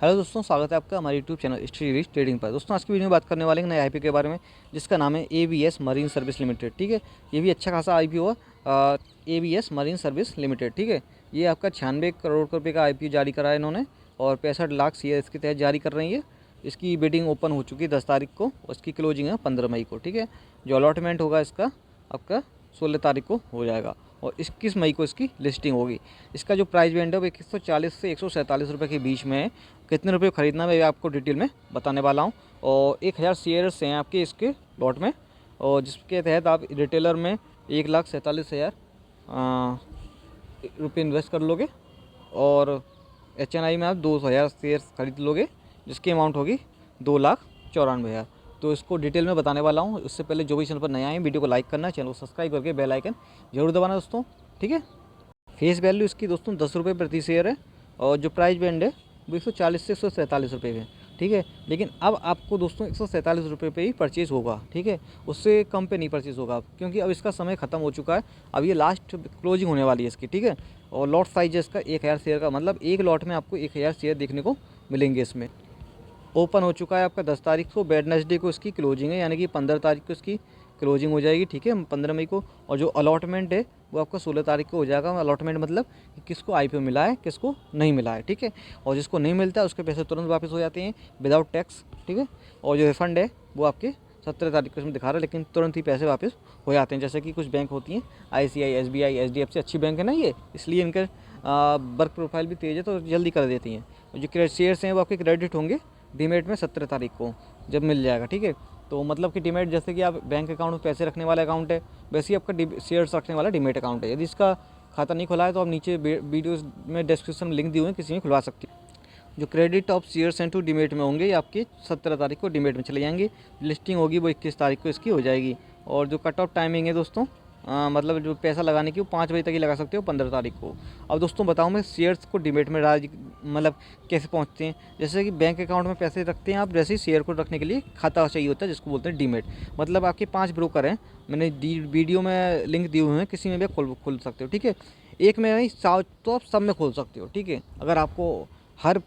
Hello दोस्तों, स्वागत है आपका हमारे यूट्यूब चैनल हिस्ट्री ट्रेडिंग पर। दोस्तों आज की वीडियो में बात करने वाले हैं नए आईपीओ के बारे में, जिसका नाम है एबीएस मरीन सर्विस लिमिटेड। ठीक है, ये भी अच्छा खासा आईपीओ है, एबीएस मरीन सर्विस लिमिटेड। ठीक है, ये आपका 96 करोड़ रुपये का आईपीओ जारी करा है इन्होंने और 65 लाख शेयर इसके तहत जारी कर रही है। इसकी बिडिंग ओपन हो चुकी है 10 तारीख को, उसकी क्लोजिंग है 15 मई को। ठीक है, जो अलॉटमेंट होगा इसका आपका 16 तारीख को हो जाएगा और 21 मई को इसकी लिस्टिंग होगी। इसका जो प्राइस बैंड है वो 140 से 147 रुपये के बीच में है। कितने रुपये खरीदना मैं आपको डिटेल में बताने वाला हूँ। और 1000 शेयर्स हैं आपके इसके लॉट में, और जिसके तहत आप रिटेलर में 1,47,000 रुपये इन्वेस्ट कर लोगे और एचएनआई में आप 2,000 शेयर्स खरीद लोगे, जिसकी अमाउंट होगी 2,94,000। तो इसको डिटेल में बताने वाला हूँ। उससे पहले जो भी चैनल पर नया है वीडियो को लाइक करना, चैनल को सब्सक्राइब करके बेल आइकन जरूर दबाना दोस्तों। ठीक है, फेस वैल्यू इसकी दोस्तों 10 रुपये प्रति शेयर है और जो प्राइस बैंड है वो 140 से 147 रुपये है। ठीक है, लेकिन अब आपको दोस्तों 147 रुपये पे ही परचेज़ होगा। ठीक है, उससे कम पे नहीं परचेज़ होगा क्योंकि अब इसका समय ख़त्म हो चुका है। अब ये लास्ट क्लोजिंग होने वाली है इसकी। ठीक है, और लॉट साइज है इसका 1000 शेयर का, मतलब एक लॉट में आपको 1000 शेयर देखने को मिलेंगे। इसमें ओपन हो चुका है आपका 10 तारीख को, वेडनेसडे को इसकी क्लोजिंग है, यानी कि 15 तारीख को इसकी क्लोजिंग हो जाएगी। ठीक है, 15 मई को। और जो अलॉटमेंट है वो आपका 16 तारीख को हो जाएगा। अलॉटमेंट मतलब कि किसको आईपीओ मिला है, किसको नहीं मिला है। ठीक है, और जिसको नहीं मिलता है उसके पैसे तुरंत वापस हो जाते हैं विदाउट टैक्स। ठीक है, और जो रिफंड है वो आपके 17 तारीख को इसमें दिखा रहा है, लेकिन तुरंत ही पैसे वापस हो जाते हैं। जैसे कि कुछ बैंक होती हैं, आईसीआई, एसबीआई, एचडीएफसी अच्छी बैंक है ना ये, इसलिए इनका वर्क प्रोफाइल भी तेज़ है तो जल्दी कर देती हैं। जो शेयर्स हैं वो आपके क्रेडिट होंगे डीमेट में 17 तारीख को जब मिल जाएगा। ठीक है, तो मतलब कि डीमेट जैसे कि आप बैंक अकाउंट में पैसे रखने वाला अकाउंट है, वैसे ही आपका शेयर्स रखने वाला डीमेट अकाउंट है। यदि इसका खाता नहीं खुला है तो आप नीचे वीडियो में डिस्क्रिप्शन में लिंक दिए हुए हैं, किसी में खुलवा सकते हैं। जो credit of shares and to demat में होंगे ये आपके 17 तारीख को डीमेट में चले जाएंगे। लिस्टिंग होगी वो 21 तारीख को इसकी हो जाएगी। और जो कट ऑफ टाइमिंग है दोस्तों, मतलब जो पैसा लगाने की वो 5 बजे तक ही लगा सकते हो 15 तारीख को। अब दोस्तों बताऊँ मैं शेयर्स को डीमेट में मतलब कैसे पहुँचते हैं। जैसे कि बैंक अकाउंट में पैसे रखते हैं आप, वैसे ही शेयर को रखने के लिए खाता चाहिए होता है, जिसको बोलते हैं डीमेट। मतलब आपके 5 ब्रोकर हैं, मैंने वीडियो में लिंक दिए हुए हैं, किसी में भी खोल सकते हो। ठीक है, एक में नहीं तो आप सब में खोल सकते हो। ठीक है, अगर आपको हर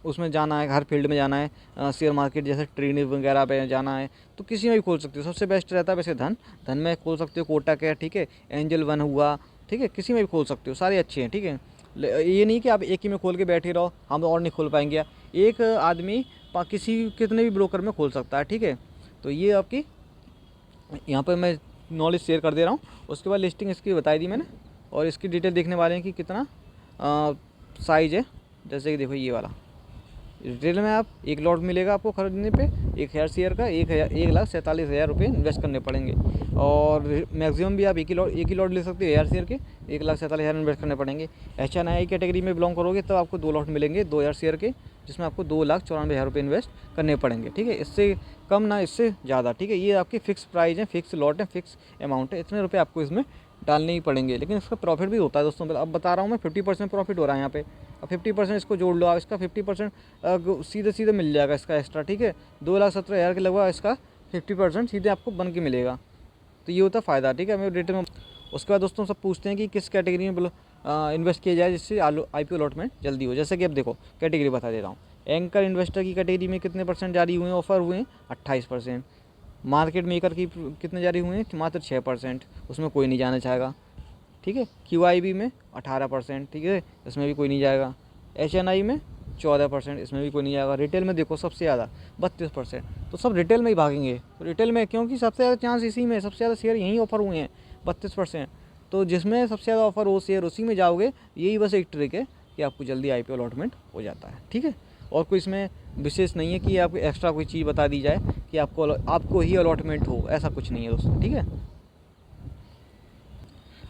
उसमें जाना है, हर फील्ड में जाना है, शेयर मार्केट जैसे ट्रेडिंग वगैरह पे जाना है तो किसी में भी खोल सकते हो। सबसे बेस्ट रहता है वैसे धन में खोल सकते हो, कोटक है। ठीक है, एंजल वन हुआ। ठीक है, किसी में भी खोल सकते हो, सारे अच्छे हैं। ठीक है, ये नहीं कि आप एक ही में खोल के बैठे रहो, हम और नहीं खोल पाएंगे। एक आदमी कितने भी ब्रोकर में खोल सकता है। ठीक है, तो ये आपकी यहाँ पर मैं नॉलेज शेयर कर दे रहा हूँ। उसके बाद लिस्टिंग इसकी बताई दी मैंने, और इसकी डिटेल देखने वाले हैं कि कितना साइज़ है। जैसे कि देखो ये वाला रिटेल में आप एक लॉट मिलेगा आपको खरीदने पे 1000 शेयर का 1,47,000 रुपये इन्वेस्ट करने पड़ेंगे। और मैक्सिमम भी आप एक ही लॉट ले सकते हो 1000 शेयर के, 1,47,000 इन्वेस्ट करने पड़ेंगे। एचएनआई कैटेगरी में बिलोंग करोगे तो आपको 2 लॉट मिलेंगे 2000 शेयर के, जिसमें आपको 2,94,000 रुपये इन्वेस्ट करने पड़ेंगे। ठीक है, इससे कम ना इससे ज़्यादा। ठीक है, ये आपकी फ़िक्स प्राइस है, फ़िक्स लॉट है, फ़िक्स अमाउंट है, इतने रुपये आपको इसमें डालने ही पड़ेंगे। लेकिन इसका प्रॉफिट भी होता है दोस्तों। अब बता रहा हूँ मैं 50% प्रॉफिट हो रहा है यहाँ पे। अब 50% इसको जोड़ लो आप, इसका 50% सीधे सीधे मिल जाएगा इसका एक्स्ट्रा। ठीक है, 2,17,000 के लगभग इसका 50% सीधे आपको बन के मिलेगा। तो ये होता है फ़ायदा। ठीक है, मैं डिटेल में उसके बाद दोस्तों सब पूछते हैं कि किस कैटेगरी में इन्वेस्ट किया जाए जिससे आईपीओ अलॉटमेंट जल्दी हो। जैसे कि अब देखो कैटेगरी बता दे रहा हूँ। एंकर इन्वेस्टर की कैटेगरी में कितने परसेंट जारी हुए हैं, ऑफर हुए हैं 28%। मार्केट मेकर की कितने जारी हुए हैं, मात्र 6%, उसमें कोई नहीं जाना चाहेगा। ठीक है, क्यूआईबी में 18%। ठीक है, इसमें भी कोई नहीं जाएगा। एचएनआई में 14%, इसमें भी कोई नहीं जाएगा। रिटेल में देखो सबसे ज़्यादा 32%, तो सब रिटेल में ही भागेंगे। तो रिटेल में क्योंकि सबसे ज़्यादा चांस इसी में, सबसे ज़्यादा शेयर यहीं ऑफर हुए हैं 32%। तो जिसमें सबसे ज़्यादा ऑफर हो शेयर उसी में जाओगे। यही बस एक ट्रिक है कि आपको जल्दी आईपीओ अलॉटमेंट हो जाता है। ठीक है, और कोई इसमें विशेष नहीं है कि आपको एक्स्ट्रा कोई चीज़ बता दी जाए कि आपको ही अलॉटमेंट हो, ऐसा कुछ नहीं है दोस्तों। ठीक है,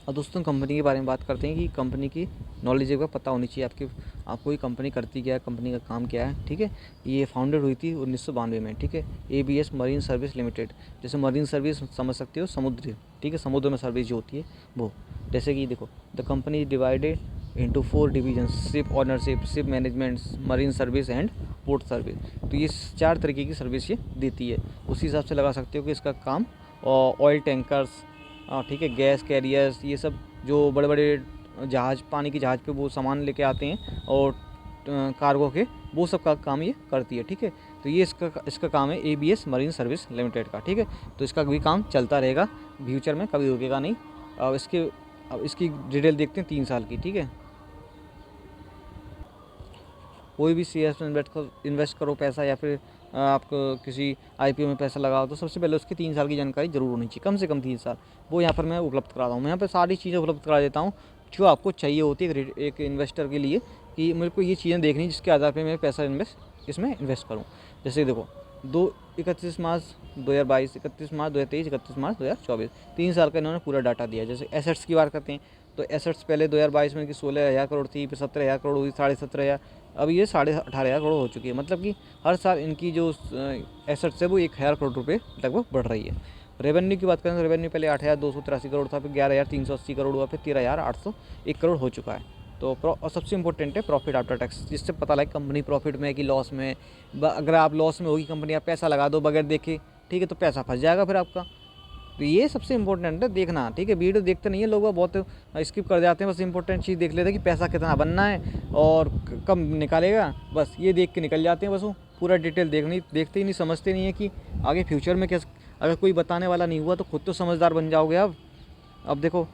और दोस्तों कंपनी के बारे में बात करते हैं कि कंपनी की नॉलेज एक बार पता होनी चाहिए आपको ये कंपनी करती क्या है, कंपनी का काम क्या है। ठीक है, ये फाउंडेड हुई थी 1992 में। ठीक है, एबीएस मरीन सर्विस लिमिटेड, जैसे मरीन सर्विस समझ सकते हो, समुद्र। ठीक है, समुद्र में सर्विस जो होती है वो। जैसे कि देखो the company is divided into 4 division, ship ownership, ship management, marine service and port service. तो ये 4 तरीके की सर्विस ये देती है। उसी हिसाब से लगा सकते हो कि इसका काम ऑयल टैंकर्स, ठीक है, गैस कैरियर्स, ये सब जो बड़े बड़े जहाज़, पानी के जहाज़ पे वो सामान लेके आते हैं और कार्गो के, वो सब का काम ये करती है। ठीक है, तो ये इसका काम है ABS मरीन सर्विस लिमिटेड का। ठीक है, तो इसका भी काम चलता रहेगा फ्यूचर में, कभी रुकेगा नहीं। अब इसकी डिटेल देखते हैं 3 साल की। ठीक है, कोई भी शेयर में इन्वेस्ट करो पैसा, या फिर आप किसी IPO में पैसा लगाओ, तो सबसे पहले उसकी 3 साल की जानकारी जरूर होनी चाहिए, कम से कम 3 साल। वो यहाँ पर मैं उपलब्ध कराता हूँ। मैं यहाँ पर सारी चीज़ें उपलब्ध करा देता हूँ जो आपको चाहिए होती है एक इन्वेस्टर के लिए, कि मेरे को ये चीज़ें देखनी जिसके आधार पर मैं पैसा इसमें इन्वेस्ट करूँ। जैसे देखो, 31 मार्च 2022, 31 मार्च 2023, 31 मार्च 2024, 3 साल का इन्होंने पूरा डाटा दिया। जैसे एसेट्स की बात करते हैं, तो एसेट्स पहले 2022 में कि 16,000 करोड़ थी, फिर 17,000 करोड़ हुई, 17,500, अब ये 18,500 करोड़ हो चुकी है। मतलब कि हर साल इनकी जो एसेट्स है वो 1,000 करोड़ रुपये लगभग बढ़ रही है। रेवेन्यू की बात करें तो रेवेन्यू पहले 8,283 करोड़ था, फिर 11,380 करोड़ हुआ, फिर 13,801 करोड़ हो चुका है। तो और सबसे इंपॉर्टेंट है प्रॉफिट आफ्टर टैक्स, जिससे पता लगे कंपनी प्रॉफिट में है कि लॉस में है। अगर आप लॉस में होगी कंपनी, आप पैसा लगा दो बगैर देखे, ठीक है, तो पैसा फंस जाएगा फिर आपका। तो ये सबसे इंपॉर्टेंट है देखना। ठीक है, वीडियो देखते नहीं है लोग, बहुत स्किप कर जाते हैं, बस इंपॉर्टेंट चीज़ देख लेते हैं कि पैसा कितना बनना है और कब निकालेगा, बस ये देख के निकल जाते हैं। बस वो पूरा डिटेल देखते ही नहीं, समझते नहीं है कि आगे फ्यूचर में कैसे, अगर कोई बताने वाला नहीं हुआ तो खुद तो समझदार बन जाओगे। अब देखो,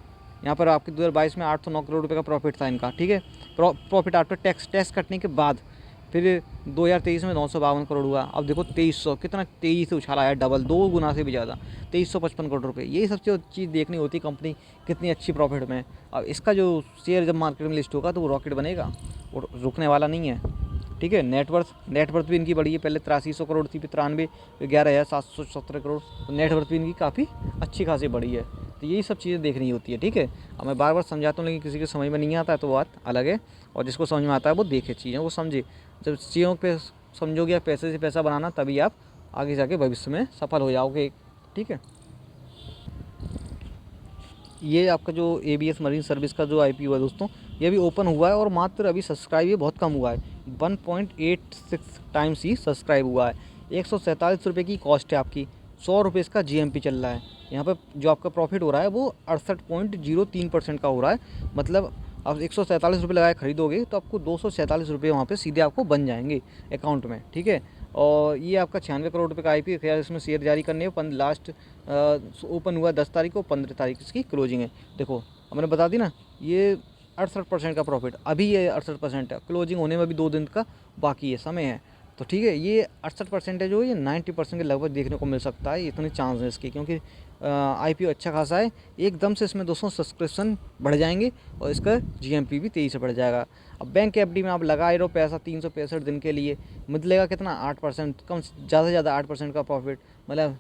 यहाँ पर आपके 2022 में 809 करोड़ रुपये का प्रॉफिट था इनका। ठीक है, प्रॉफिट आफ्टर टैक्स कटने के बाद। फिर 2023 में 952 करोड़ हुआ। अब देखो 2300, कितना तेज़ी से उछाला है, डबल, 2 गुना से भी ज़्यादा, 2355 करोड़ रुपये। यही सब चीज़ देखनी होती है, कंपनी कितनी अच्छी प्रॉफिट में। अब इसका जो शेयर जब मार्केट में लिस्ट होगा तो वो रॉकेट बनेगा, वो रुकने वाला नहीं है। ठीक है, नेटवर्थ भी इनकी बढ़ी है, पहले 8300 करोड़ थी, फिर 93, फिर 11,717 करोड़। तो नेटवर्थ भी इनकी काफ़ी अच्छी खासी बढ़ी है। तो यही सब चीज़ें देखनी होती है। ठीक है, अब मैं बार बार समझाता हूँ, लेकिन किसी के समझ में नहीं आता है तो बात अलग है, और जिसको समझ में आता है वो देखे चीज़ें, वो समझे। जब चीज़ों पे समझोगे, या पैसे से पैसा बनाना, तभी आप आगे जाके भविष्य में सफल हो जाओगे। ठीक है, ये आपका जो ABS मरीन सर्विस का जो IPO है दोस्तों, ये भी ओपन हुआ है, और मात्र अभी सब्सक्राइब ये बहुत कम हुआ है, 1.86 टाइम्स ही सब्सक्राइब हुआ है। 147 रुपये की कॉस्ट है आपकी, 100 रुपये इसका GMP चल रहा है। यहाँ पर जो आपका प्रॉफिट हो रहा है वो 68.03% का हो रहा है। मतलब आप 147 रुपये लगाए खरीदोगे तो आपको 247 रुपये वहाँ पे सीधे आपको बन जाएंगे अकाउंट में। ठीक है, और ये आपका 96 करोड़ रुपये का IPO है। इसमें शेयर जारी करने हैं, लास्ट ओपन हुआ 10 तारीख को, 15 तारीख इसकी क्लोजिंग है। देखो, अब मैंने बता दी ना, ये 68% का प्रॉफिट, अभी ये 68% है, क्लोजिंग होने में भी 2 दिन का बाकी है, समय है। तो ठीक है, ये 68% है, जो ये 90% के लगभग देखने को मिल सकता है, इतने चांस हैं इसके, क्योंकि IPO अच्छा खासा है। एकदम से इसमें दोस्तों सब्सक्रिप्शन बढ़ जाएंगे, और इसका GMP भी तेज़ी से बढ़ जाएगा। अब बैंक FD में आप लगाए रहो पैसा 365 दिन के लिए, मिलेगा कितना, 8%, कम ज़्यादा से ज़्यादा 8% का प्रॉफिट। मतलब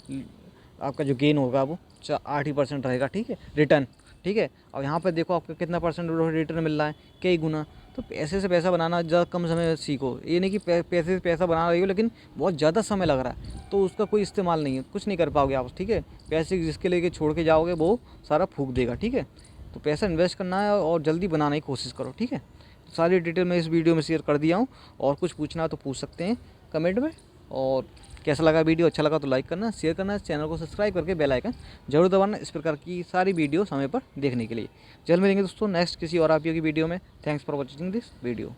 आपका जो गेन होगा वो 8% रहेगा। ठीक है, रिटर्न। ठीक है, और यहाँ पर देखो आपका कितना % रिटर्न मिल रहा है, कई गुना। तो पैसे से पैसा बनाना ज़्यादा कम समय सीखो। ये नहीं कि पैसे से पैसा बना रही हो लेकिन बहुत ज़्यादा समय लग रहा है, तो उसका कोई इस्तेमाल नहीं है, कुछ नहीं कर पाओगे आप। ठीक है, पैसे जिसके लेके छोड़ के जाओगे वो सारा फूंक देगा। ठीक है, तो पैसा इन्वेस्ट करना है और जल्दी बनाने की कोशिश करो। ठीक है, तो सारी डिटेल मैं इस वीडियो में शेयर कर दिया हूँ, और कुछ पूछना तो पूछ सकते हैं कमेंट में। और कैसा लगा वीडियो, अच्छा लगा तो लाइक करना, शेयर करना, चैनल को सब्सक्राइब करके बेल आइकन जरूर दबाना, इस प्रकार की सारी वीडियो समय पर देखने के लिए। जल्द मिलेंगे दोस्तों नेक्स्ट किसी और IPO की वीडियो में। Thanks for watching this video.